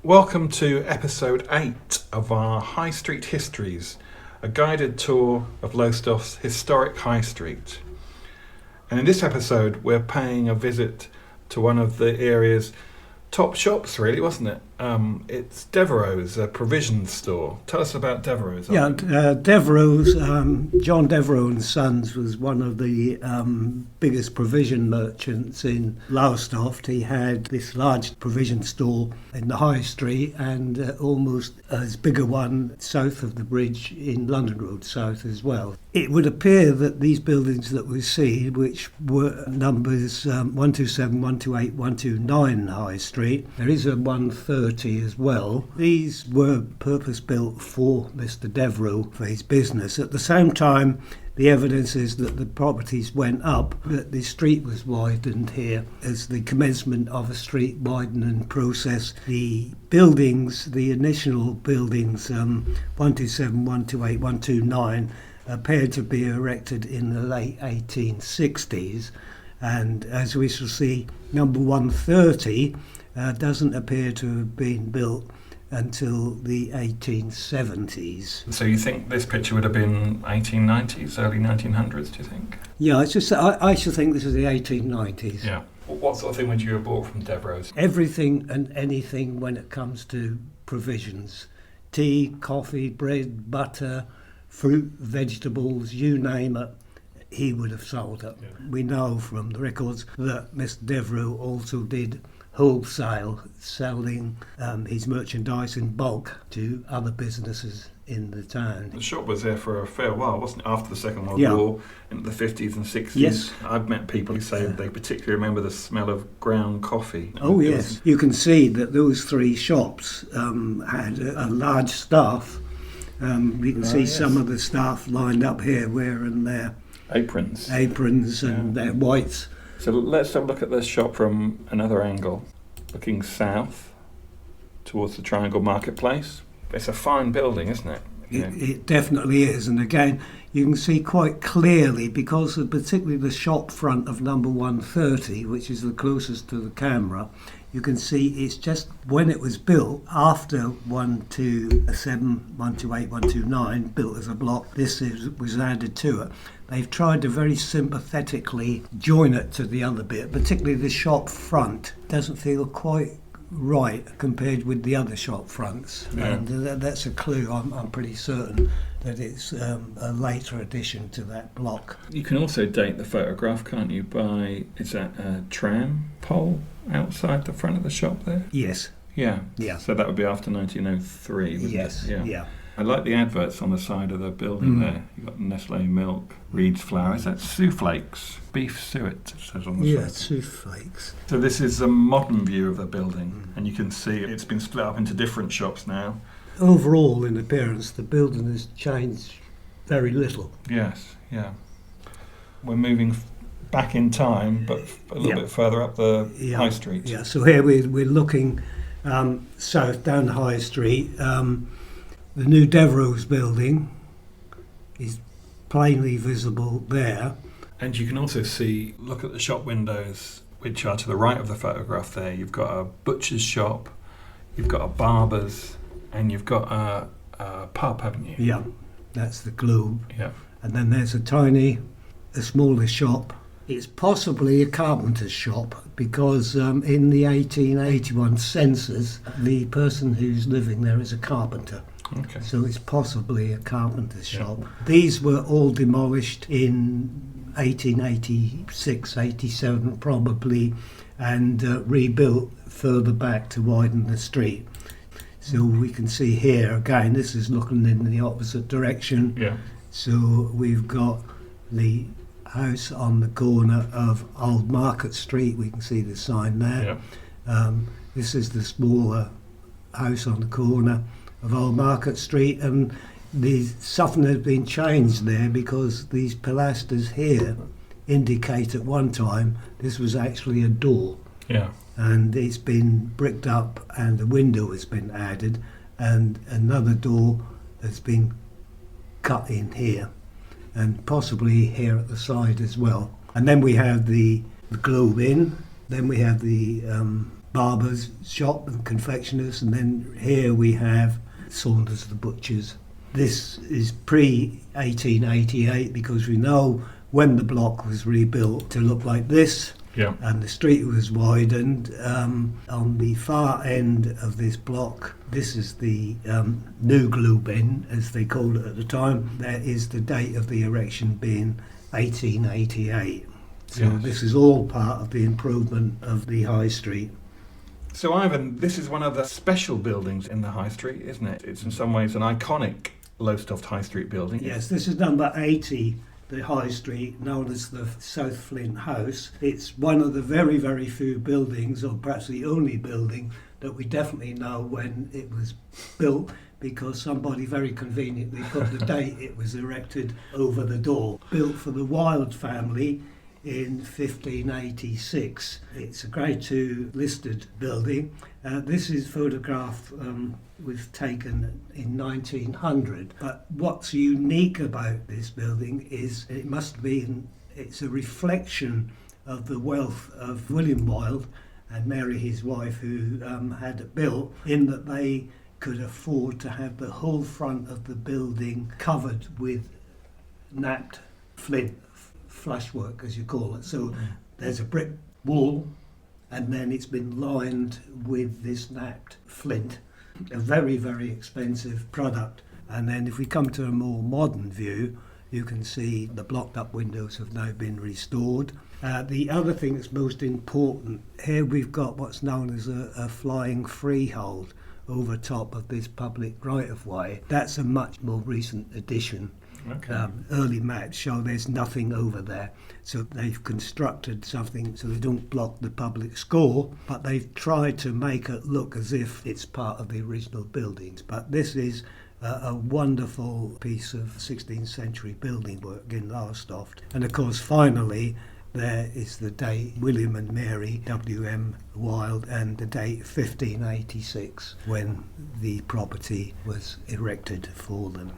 Welcome to episode 8 of our High Street Histories, a guided tour of Lowestoft's historic High Street. And in this episode we're paying a visit to one of the area's top shops, really, wasn't it? It's Devereux's, a provision store. Tell us about Devereux's. Yeah, Devereux's, John Devereux and Sons was one of the biggest provision merchants in Lowestoft. He had this large provision store in the High Street and almost as big a one south of the bridge in London Road South as well. It would appear that these buildings that we see, which were numbers 127, 128, 129 High Street, there is a 130 as well. These were purpose-built for Mr. Devereux for his business. At the same time, the evidence is that the properties went up, that the street was widened here as the commencement of a street widening process. The buildings, the initial buildings, 127, 128, 129, appeared to be erected in the late 1860s, and as we shall see, number 130 doesn't appear to have been built until the 1870s. So you think this picture would have been 1890s, early 1900s, do you think? Yeah, I should think this is the 1890s. Yeah. What sort of thing would you have bought from Devereux's? Everything and anything when it comes to provisions. Tea, coffee, bread, butter, fruit, vegetables, you name it, he would have sold it. Yeah. We know from the records that Mr. Devereux also did wholesale, selling his merchandise in bulk to other businesses in the town. The shop was there for a fair while, wasn't it? After the Second World War, in the 50s and 60s. Yes. I've met people who say they particularly remember the smell of ground coffee. Oh yes, you can see that those three shops had a large staff. We can see some of the staff lined up here wearing their aprons and their whites. So let's have a look at this shop from another angle, looking south towards the Triangle Marketplace. It's a fine building, isn't it? It definitely is, and again you can see quite clearly, because of particularly the shop front of number 130, which is the closest to the camera, you can see it's just when it was built after 127, 128, 129, built as a block, was added to it. They've tried to very sympathetically join it to the other bit, particularly the shop front. Doesn't feel quite right compared with the other shop fronts. Yeah. And that's a clue, I'm pretty certain, that it's a later addition to that block. You can also date the photograph, can't you, by, is that a tram pole outside the front of the shop there? Yes. Yeah. Yeah. So that would be after 1903, wouldn't yes. it? Yeah. I like the adverts on the side of the building there. You've got Nestle milk, Reed's flour. Is that Soufflakes? Beef suet, it says on the side. Yeah, Soufflakes. So this is a modern view of the building, and you can see it's been split up into different shops now. Overall, in appearance, the building has changed very little. Yes, yeah. We're moving back in time, but a little bit further up the High Street. Yeah, so here we're looking south down the High Street. The new Devereux's building is plainly visible there. And you can also see, look at the shop windows, which are to the right of the photograph there. You've got a butcher's shop, you've got a barber's, and you've got a pub, haven't you? Yeah, that's the Globe. Yeah. And then there's a smaller shop. It's possibly a carpenter's shop because in the 1881 census, the person who's living there is a carpenter. Okay. So it's possibly a carpenter's shop. These were all demolished in 1886, 87 probably, and rebuilt further back to widen the street. So we can see here, again, this is looking in the opposite direction. Yeah. So we've got the house on the corner of Old Market Street. We can see the sign there. Yeah. This is the smaller house on the corner of Old Market Street, and something has been changed there because these pilasters here indicate at one time this was actually a door. Yeah. And it's been bricked up and a window has been added and another door has been cut in here and possibly here at the side as well. And then we have the Globe Inn, then we have the barber's shop and confectioners, and then here we have Saunders the butcher's. This is pre-1888 because we know when the block was rebuilt to look like this. Yeah. And the street was widened. On the far end of this block, this is the new glue bin, as they called it at the time. There is the date of the erection being 1888. So Yes. this is all part of the improvement of the High Street. So Ivan, this is one of the special buildings in the High Street, isn't it? It's in some ways an iconic Lowestoft High Street building. Yes, this is number 80, the High Street, known as the South Flint House. It's one of the very, very few buildings, or perhaps the only building, that we definitely know when it was built, because somebody very conveniently put the date it was erected over the door. Built for the Wilde family in 1586. It's a Grade 2 listed building. This is photograph was taken in 1900. But what's unique about this building is it's a reflection of the wealth of William Wilde and Mary, his wife, who had it built, in that they could afford to have the whole front of the building covered with napped flint flushwork, as you call it. So there's a brick wall, and then it's been lined with this napped flint, a very, very expensive product. And then if we come to a more modern view, you can see the blocked up windows have now been restored. The other thing that's most important, here we've got what's known as a flying freehold over top of this public right-of-way. That's a much more recent addition. Okay. Early maps show there's nothing over there, so they've constructed something so they don't block the public score, but they've tried to make it look as if it's part of the original buildings. But this is a wonderful piece of 16th century building work in Lowestoft. And of course, finally, there is the date William and Mary W.M. Wilde, and the date 1586 when the property was erected for them.